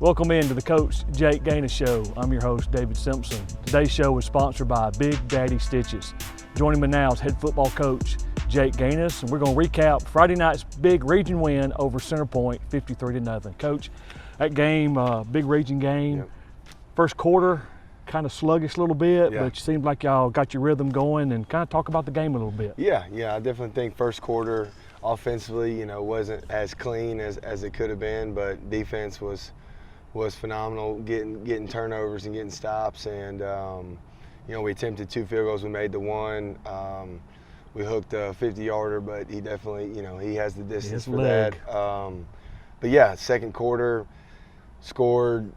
Welcome in to the Coach Jake Ganus Show. I'm your host, David Simpson. Today's show is sponsored by Big Daddy Stitches. Joining me now is head football coach Jake Ganus, and we're going to recap Friday night's big region win over Center Point, 53-0. Coach, that game, big region game. Yep. First quarter, kind of sluggish a little bit, Yeah. but it seemed like y'all got your rhythm going, and kind of talk about the game a little bit. Yeah, I definitely think first quarter offensively, wasn't as clean as it could have been, but defense was phenomenal, getting turnovers and getting stops, and we attempted 2 field goals, we made the one. We hooked a 50-yarder, but he definitely, he has the distance for that. But yeah, second quarter, scored,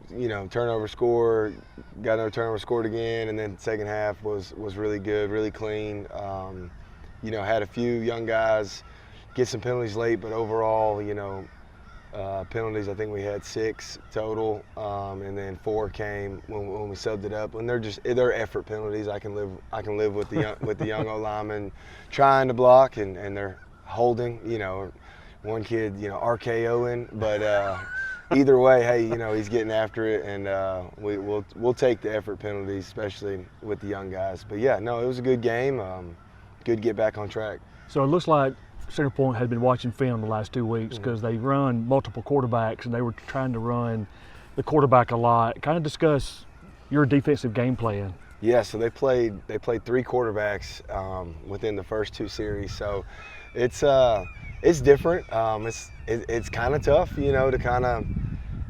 turnover scored, got another turnover, scored again, and then second half was really good, really clean. Had a few young guys get some penalties late, but overall, penalties, I think we had 6 total, and then 4 came when we subbed it up. And they're effort penalties. I can live with the young O lineman trying to block and they're holding. One kid RKOing, but either way, hey, he's getting after it, and we'll take the effort penalties, especially with the young guys. But yeah, no, it was a good game. Good to get back on track. So it looks like Center Point had been watching film the last 2 weeks because they run multiple quarterbacks and they were trying to run the quarterback a lot. Kind of discuss your defensive game plan. Yeah, so they played 3 quarterbacks within the first 2 series. So it's different. It's kind of tough, to kind of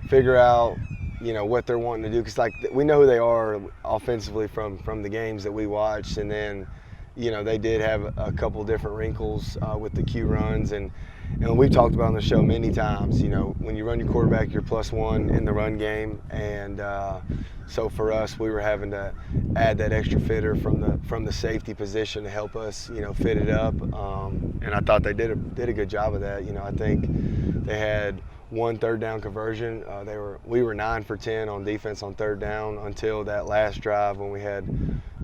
figure out what they're wanting to do, because we know who they are offensively from the games that we watched, and then they did have a couple different wrinkles with the Q runs, and we've talked about on the show many times, when you run your quarterback, you're +1 in the run game, and so for us, we were having to add that extra fitter from the safety position to help us, fit it up, and I thought they did a good job of that. I think they had 1 third down conversion. We were 9 for 10 on defense on third down until that last drive when we had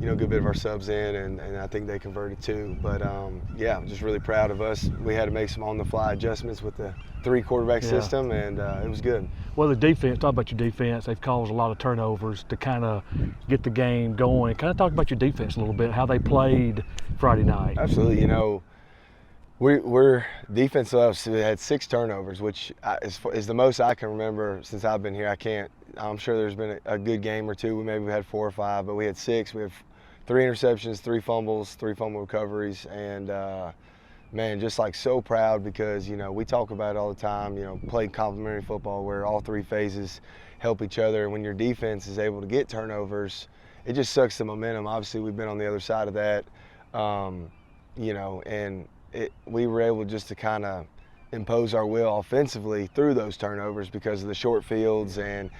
a good bit of our subs in, and I think they converted 2. But yeah, I'm just really proud of us. We had to make some on-the-fly adjustments with the 3 quarterback system, and it was good. Well, the defense, talk about your defense. They've caused a lot of turnovers to kind of get the game going. Kind of talk about your defense a little bit, how they played Friday night. Absolutely. We're defense left. We had 6 turnovers, which is the most I can remember since I've been here. I'm sure there's been a good game or 2. Maybe we had 4 or 5, but we had 6. We have 3 interceptions, 3 fumbles, 3 fumble recoveries, and man, just so proud because we talk about it all the time. Play complementary football where all 3 phases help each other. And when your defense is able to get turnovers, it just sucks the momentum. Obviously, we've been on the other side of that, and we were able just to kind of impose our will offensively through those turnovers because of the short fields, and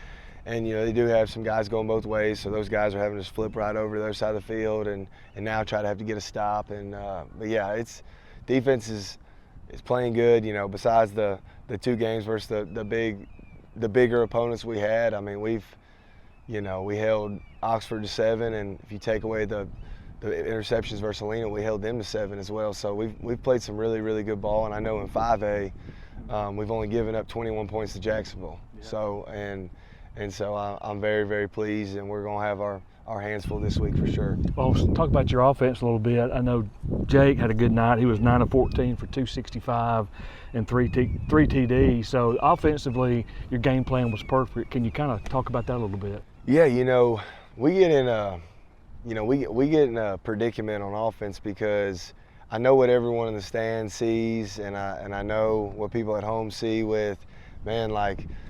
they do have some guys going both ways, so those guys are having to just flip right over to the other side of the field and now try to have to get a stop. And but yeah, defense is playing good. Besides the 2 games versus the bigger opponents we had. I mean, we held Oxford to 7, and if you take away the interceptions versus Helena, we held them to 7 as well. So we've played some really, really good ball, and I know in 5A we've only given up 21 points to Jacksonville. Yeah. So so I'm very, very pleased, and we're going to have our hands full this week for sure. Well, let's talk about your offense a little bit. I know Jake had a good night. He was 9 of 14 for 265 and 3 TDs. So offensively, your game plan was perfect. Can you kind of talk about that a little bit? Yeah, we get in we get in a predicament on offense because I know what everyone in the stand sees, and I know what people at home see with, man,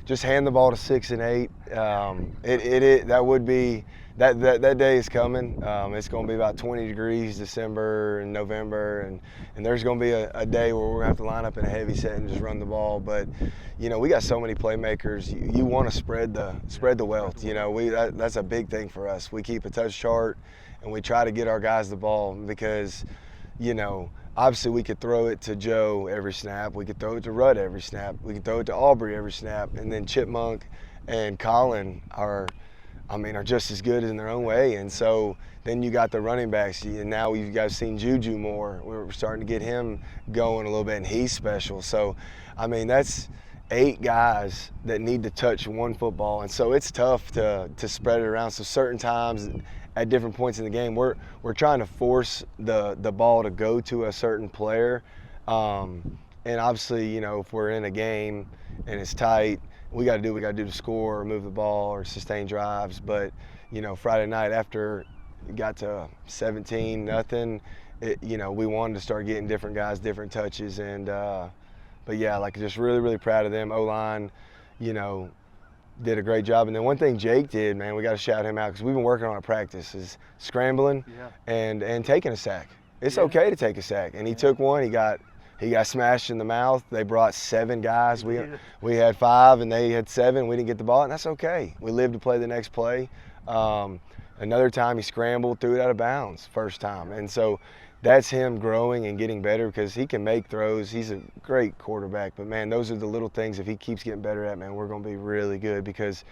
just hand the ball to 6 and 8. That would be that day is coming. It's going to be about 20 degrees December and November, and there's going to be a day where we're going to have to line up in a heavy set and just run the ball. But we got so many playmakers. You want to spread the wealth. That's a big thing for us. We keep a touch chart, and we try to get our guys the ball because obviously we could throw it to Joe every snap. We could throw it to Rudd every snap. We could throw it to Aubrey every snap. And then Chipmunk and Colin are just as good in their own way. And so then you got the running backs. And now you guys seen Juju more. We're starting to get him going a little bit, and he's special. So, 8 guys that need to touch one football, and so it's tough to spread it around. So certain times at different points in the game, we're trying to force the ball to go to a certain player. And obviously, if we're in a game and it's tight, we got to do what we got to do to score or move the ball or sustain drives. But, Friday night after it got to 17-0, we wanted to start getting different guys, different touches. And, but yeah, just really, really proud of them. O-line, did a great job. And then one thing Jake did, man, we got to shout him out because we've been working on a practice, is scrambling and taking a sack. It's okay to take a sack. And he took one. He got smashed in the mouth. They brought 7 guys. We had 5 and they had 7. We didn't get the ball, and that's okay. We lived to play the next play. Another time he scrambled, threw it out of bounds first time. And so that's him growing and getting better because he can make throws. He's a great quarterback. But, man, those are the little things if he keeps getting better at, man, we're going to be really good because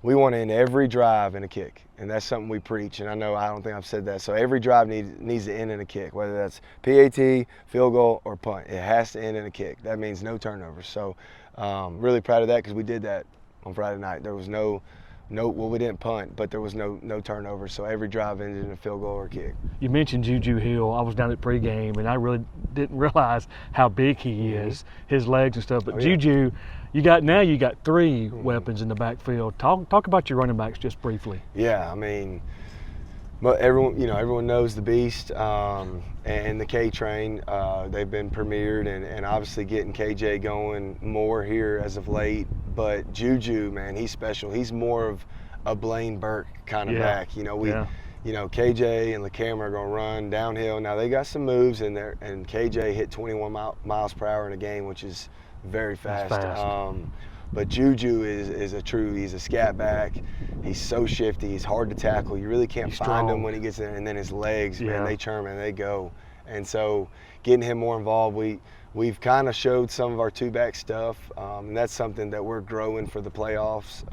we want to end every drive in a kick, and that's something we preach. And I don't think I've said that. So every drive needs to end in a kick, whether that's PAT, field goal, or punt. It has to end in a kick. That means no turnovers. So really proud of that because we did that on Friday night. There was well, we didn't punt, but there was no turnovers. So every drive ended in a field goal or kick. You mentioned Juju Hill. I was down at pregame, and I really didn't realize how big he is, his legs and stuff. But Juju, you got 3 weapons in the backfield. Talk about your running backs just briefly. Yeah, but everyone knows the Beast and the K-Train. They've been premiered, and obviously getting KJ going more here as of late. But Juju, man, he's special. He's more of a Blaine Burke kind of back. KJ and LeCamera are going to run downhill. Now they got some moves in there, and KJ hit 21 miles per hour in a game, which is very fast. But Juju he's a scat back. He's so shifty. He's hard to tackle. You really can't find him when he gets in. And then his legs, man, they churn and they go. And so getting him more involved, we've kind of showed some of our 2-back stuff, and that's something that we're growing for the playoffs.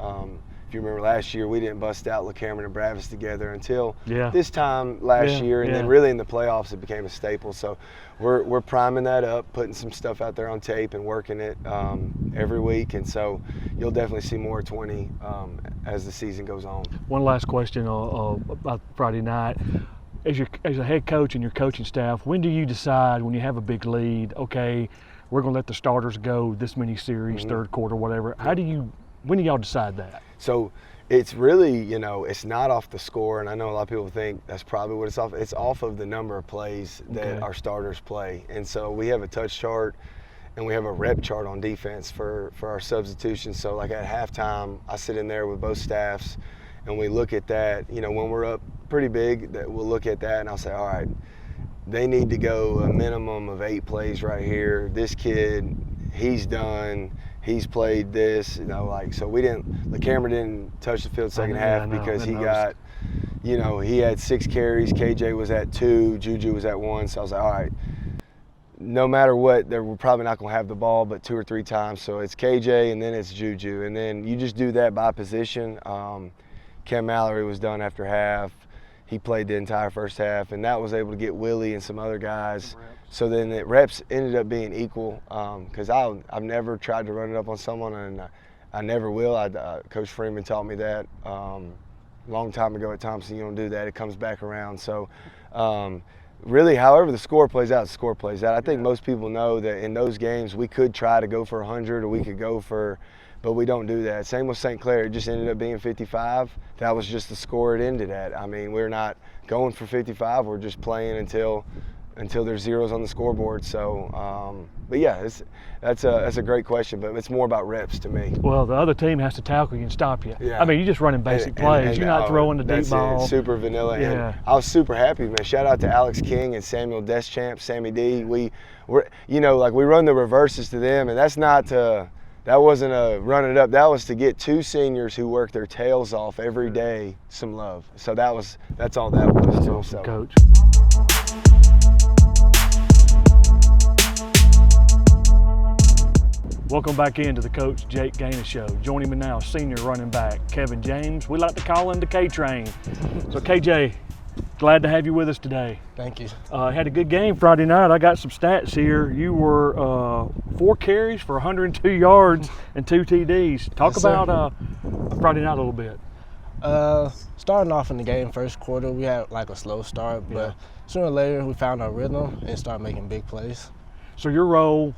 If you remember last year, we didn't bust out LeCameron and Bravis together until this time last year, and then really in the playoffs it became a staple. So we're priming that up, putting some stuff out there on tape and working it every week, and so you'll definitely see more 20 as the season goes on. One last question about Friday night. As a head coach and your coaching staff, when do you decide when you have a big lead, okay, we're going to let the starters go this many series, third quarter, whatever? When do y'all decide that? So it's really, it's not off the score, and I know a lot of people think that's probably what it's off. It's off of the number of plays that our starters play. And so we have a touch chart and we have a rep chart on defense for our substitutions. So like at halftime, I sit in there with both staffs and we look at that. When we're up pretty big, that we'll look at that and I'll say, all right, they need to go a minimum of 8 plays right here. This kid, he's done. He's played this, so the camera didn't touch the field second half because he got, he had 6 carries. KJ was at 2, Juju was at 1. So I was like, all right, no matter what, we're probably not going to have the ball but 2 or 3 times. So it's KJ and then it's Juju. And then you just do that by position. Cam Mallory was done after half. He played the entire first half, and that was able to get Willie and some other guys. So then the reps ended up being equal because I've never tried to run it up on someone, and I never will. Coach Freeman taught me that a long time ago at Thompson. You don't do that. It comes back around. So really, however the score plays out, the score plays out. I think most people know that in those games we could try to go for 100 or we could go for – but we don't do that. Same with St. Clair. It just ended up being 55. That was just the score it ended at. We're not going for 55. We're just playing until there's zeros on the scoreboard. So, but yeah, that's a great question. But it's more about reps to me. Well, the other team has to tackle you and stop you. Yeah. You're just running basic plays. You're not throwing the deep ball. Super vanilla. Yeah. And I was super happy, man. Shout out to Alex King and Samuel Deschamps, Sammy D. We run the reverses to them, and that's not to. That wasn't a run it up. That was to get 2 seniors who work their tails off every day some love. So that's all that was. That's awesome, Coach. Welcome back into the Coach Jake Ganus Show. Joining me now, senior running back Kevin James. We like to call him the K-Train. So KJ, glad to have you with us today. Thank you. Had a good game Friday night. I got some stats here. You were 4 carries for 102 yards and 2 TDs. Talk about Friday night a little bit. Starting off in the game, first quarter, we had like a slow start, but sooner or later we found our rhythm and started making big plays. So your role,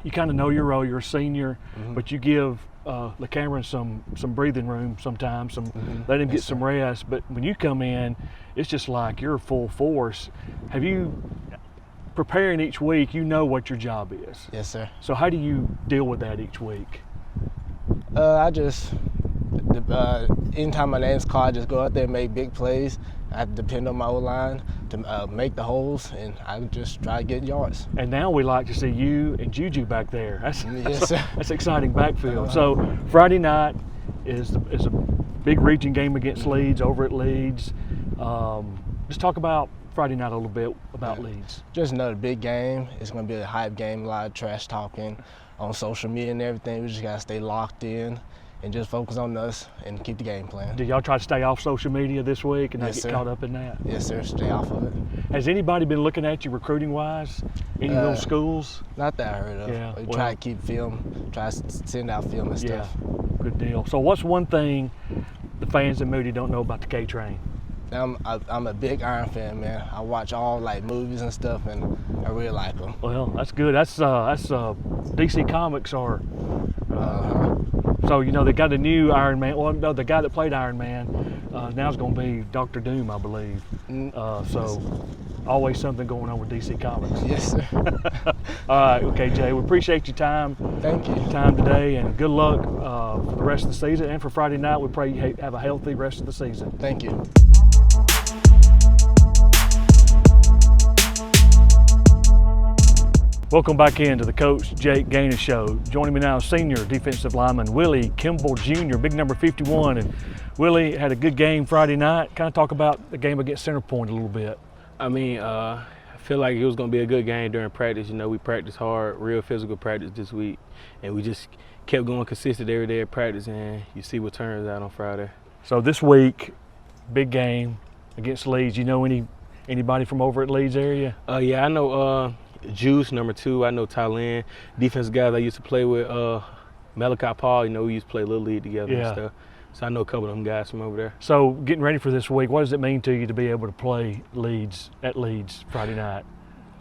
you kind of know your role. You're a senior, but you give LeCameron some breathing room sometimes, let him get some rest. But when you come in, it's just like you're full force. Have you, preparing each week, you know what your job is? Yes, sir. So how do you deal with that each week? Anytime my name's called, I just go out there and make big plays. I depend on my O-line to make the holes, and I just try to get yards. And now we like to see you and Juju back there. That's exciting backfield. So Friday night is a big region game against Leeds over at Leeds. Just talk about Friday night a little bit about Leeds. Just another big game. It's going to be a hype game, a lot of trash talking on social media and everything. We just got to stay locked in and just focus on us and keep the game plan. Do y'all try to stay off social media this week and not get caught up in that? Yes, sir. Stay off of it. Has anybody been looking at you recruiting-wise? Any of those schools? Not that I heard of. Yeah, we try to keep film, try to send out film and stuff. Good deal. So what's one thing the fans in Moody don't know about the K-Train? I'm a big Iron fan, man. I watch all like movies and stuff, and I really like them. Well, that's good. That's DC Comics are. So you know they got a new Iron Man. Well, no, the guy that played Iron Man now is going to be Dr. Doom, I believe. So always something going on with DC Comics. Yes, sir. All right, okay, Jay. We appreciate your time. Thank you. Your time today, and good luck for the rest of the season and for Friday night. We pray you have a healthy rest of the season. Thank you. Welcome back into the Coach Jake Ganus Show. Joining me now is senior defensive lineman Willie Kimble Jr., big number 51. And Willie had a good game Friday night. Kind of talk about the game against Center Point a little bit. I mean, I feel like it was going to be a good game during practice. You know, we practiced hard, real physical practice this week, and we just kept going consistent every day at practice, and you see what turns out on Friday. So this week, big game against Leeds. You know anybody from over at Leeds area? Yeah, I know Juice, number 2. I know Thailand. Defensive guys I used to play with, Malachi Paul, you know, we used to play Little League together and stuff. So I know a couple of them guys from over there. So getting ready for this week, what does it mean to you to be able to play Leeds at Leeds Friday night?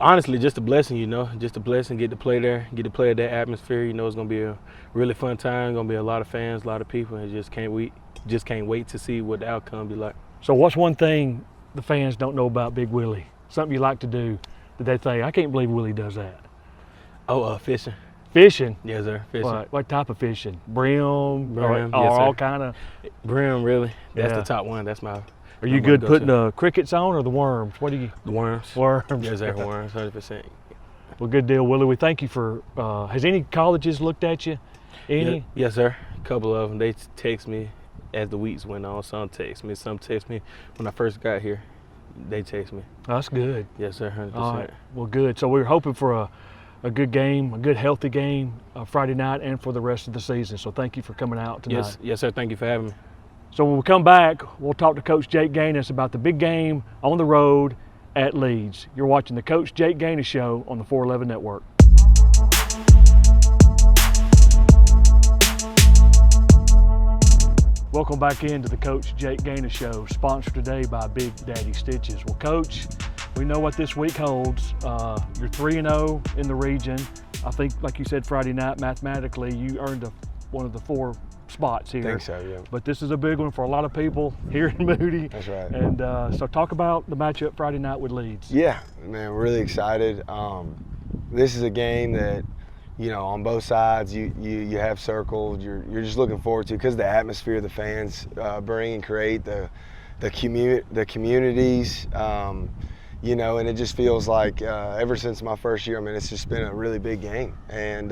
Honestly, just a blessing, you know, just a blessing, get to play there, get to play at that atmosphere. You know, it's going to be a really fun time, going to be a lot of fans, a lot of people, and just can't wait to see what the outcome be like. So what's one thing the fans don't know about Big Willie? Something you like to do that they think, I can't believe Willie does that? Oh, fishing. Fishing? Yes, sir, fishing. What type of fishing? Brim, or yes, all kind of? Brim, really. That's the top one. That's my. Are you good putting the crickets on or the worms? What do you? The worms. Worms. Yes, sir, worms, 100%. Well, good deal, Willie. We thank you for, has any colleges looked at you? Any? Yes, sir. A couple of them. They text me as the weeks went on. Some text me. Some text me when I first got here. They text me. That's good. Yes, sir, 100%. All right. Well, good. So we're hoping for a good game, a good healthy game Friday night and for the rest of the season. So thank you for coming out tonight. Yes, sir. Thank you for having me. So when we come back, we'll talk to Coach Jake Ganus about the big game on the road at Leeds. You're watching the Coach Jake Ganus Show on the 411 Network. Welcome back into the Coach Jake Ganus Show, sponsored today by Big Daddy Stitches. Well, Coach, we know what this week holds. You're 3-0 in the region. I think, like you said Friday night, mathematically, you earned one of the 4 spots here. I think so, yeah. But this is a big one for a lot of people here in Moody. That's right. And so talk about the matchup Friday night with Leeds. Yeah, man, we're really excited. This is a game that, you know, on both sides, you have circled. You're just looking forward to, because the atmosphere the fans bring and create, the communities, you know, and it just feels like ever since my first year, I mean, it's just been a really big game, and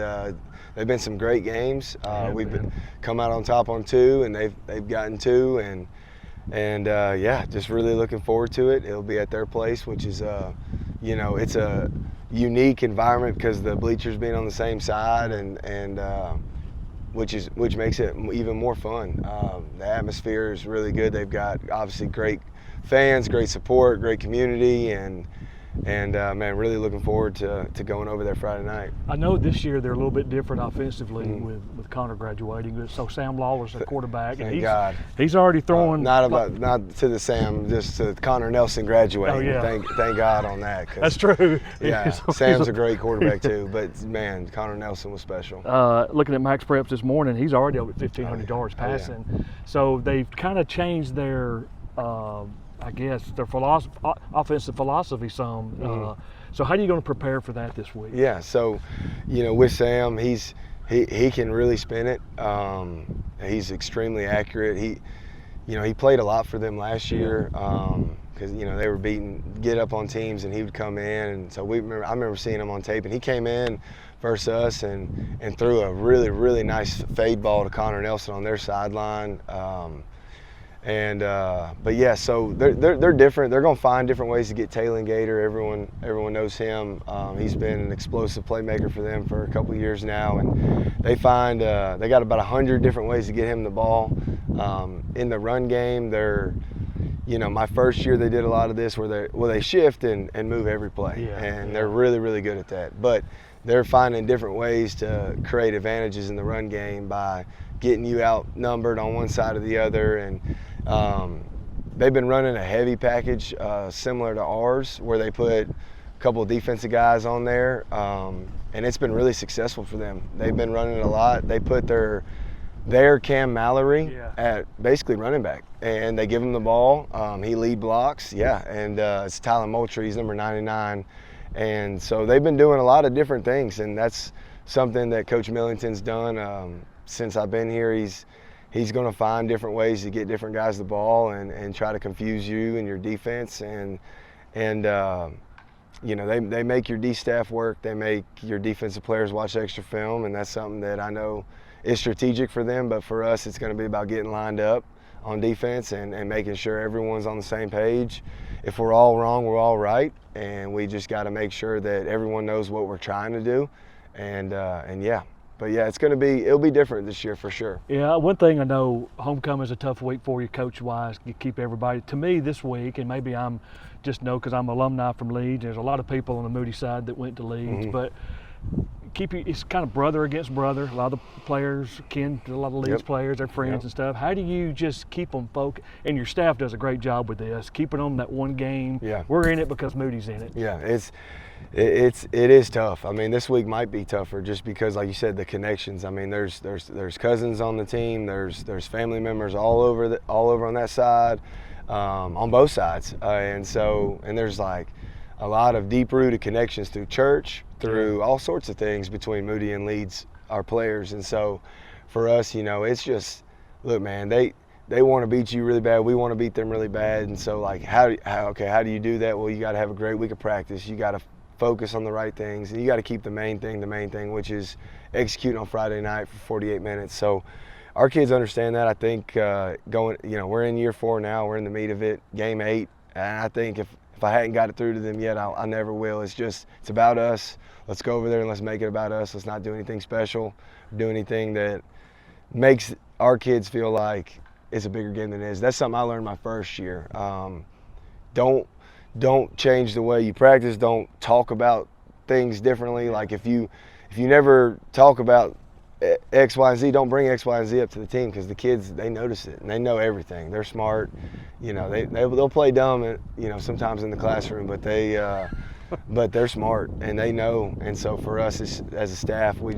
they've been some great games. We've come out on top on 2, and they've gotten 2, and yeah, just really looking forward to it. It'll be at their place, which is you know, it's a unique environment because the bleachers being on the same side, and which makes it even more fun. The atmosphere is really good. They've got obviously great fans, great support, great community, and man, really looking forward to going over there Friday night. I know this year they're a little bit different offensively with Connor graduating. So Sam Lawler's the quarterback, and he's already throwing. Not to the Sam, just to Connor Nelson graduating. Oh, yeah. Thank God on that. That's true. Yeah, Sam's a great quarterback too, but man, Connor Nelson was special. Looking at Max Preps this morning, he's already over 1,500 yards passing. Yeah. So they've kind of changed their. I guess their offensive philosophy some. So how are you going to prepare for that this week? Yeah, so with Sam, he can really spin it. He's extremely accurate. He played a lot for them last year because they were get up on teams, and he would come in, and so I remember seeing him on tape, and he came in versus us and threw a really, really nice fade ball to Connor Nelson on their sideline. But yeah, so they're different. They're going to find different ways to get Taylon Gator. Everyone knows him. He's been an explosive playmaker for them for a couple of years now, and they got about 100 different ways to get him the ball. In the run game, my first year they did a lot of this where they shift and move every play, they're really, really good at that. But they're finding different ways to create advantages in the run game by getting you outnumbered on one side or the other, and they've been running a heavy package similar to ours, where they put a couple of defensive guys on there, and it's been really successful for them. They've been running it a lot. They put their Cam Mallory at basically running back, and they give him the ball. He lead blocks, and it's Tyler Moultrie, he's number 99, and so they've been doing a lot of different things, and that's something that Coach Millington's done since I've been here. He's going to find different ways to get different guys the ball and try to confuse you and your defense, and they make your D staff work. They make your defensive players watch extra film, and that's something that I know is strategic for them. But for us, it's going to be about getting lined up on defense and making sure everyone's on the same page. If we're all wrong, we're all right, and we just got to make sure that everyone knows what we're trying to do, and yeah. But yeah, it'll be different this year for sure. Yeah, one thing I know, homecoming is a tough week for you coach-wise. You keep everybody. To me this week, and maybe I'm just because I'm alumni from Leeds, there's a lot of people on the Moody side that went to Leeds, but it's kind of brother against brother. A lot of the players kin to a lot of Leeds players, they're friends and stuff. How do you just keep them focused? And your staff does a great job with this, keeping them that one game. Yeah. We're in it because Moody's in it. Yeah, it is tough. I mean, this week might be tougher just because, like you said, the connections. I mean, there's cousins on the team. There's family members all over on that side, on both sides, and there's like a lot of deep-rooted connections through church, through all sorts of things between Moody and Leeds, our players. And so for us, it's just, look, man, they want to beat you really bad. We want to beat them really bad. And so, like, how do you do that? Well, you got to have a great week of practice. You got to focus on the right things, and you got to keep the main thing, which is execute on Friday night for 48 minutes. So our kids understand that. I think we're in year 4 now. We're in the meat of it, game 8. And I think if I hadn't got it through to them yet, I never will. It's about us. Let's go over there and let's make it about us. Let's not do anything special, do anything that makes our kids feel like it's a bigger game than it is. That's something I learned my first year. Don't change the way you practice. Don't talk about things differently. Like if you never talk about X, Y, and Z, don't bring X, Y, and Z up to the team, because the kids, they notice it and they know everything. They're smart. They'll play dumb, sometimes in the classroom, but they're smart and they know. And so for us as a staff, we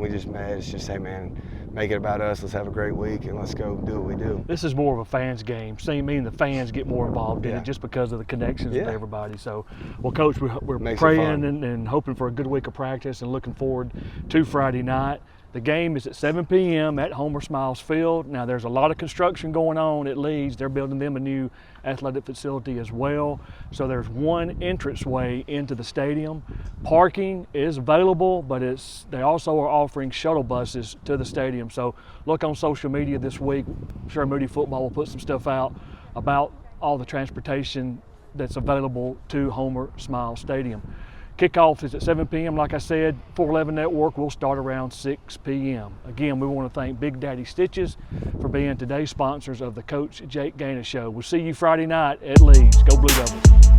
just mad. It's just, hey man, make it about us. Let's have a great week and let's go do what we do. This is more of a fans game. Meaning the fans get more involved in it just because of the connections with everybody. So, well, Coach, we're praying and hoping for a good week of practice and looking forward to Friday night. The game is at 7 p.m. at Homer Smiles Field. Now, there's a lot of construction going on at Leeds. They're building them a new athletic facility as well. So there's one entranceway into the stadium. Parking is available, but they also are offering shuttle buses to the stadium. So look on social media this week. I'm sure Moody Football will put some stuff out about all the transportation that's available to Homer Smiles Stadium. Kickoff is at 7 p.m. Like I said, 411 Network will start around 6 p.m. Again, we want to thank Big Daddy Stitches for being today's sponsors of the Coach Jake Ganus Show. We'll see you Friday night at Leeds. Go Blue Devils.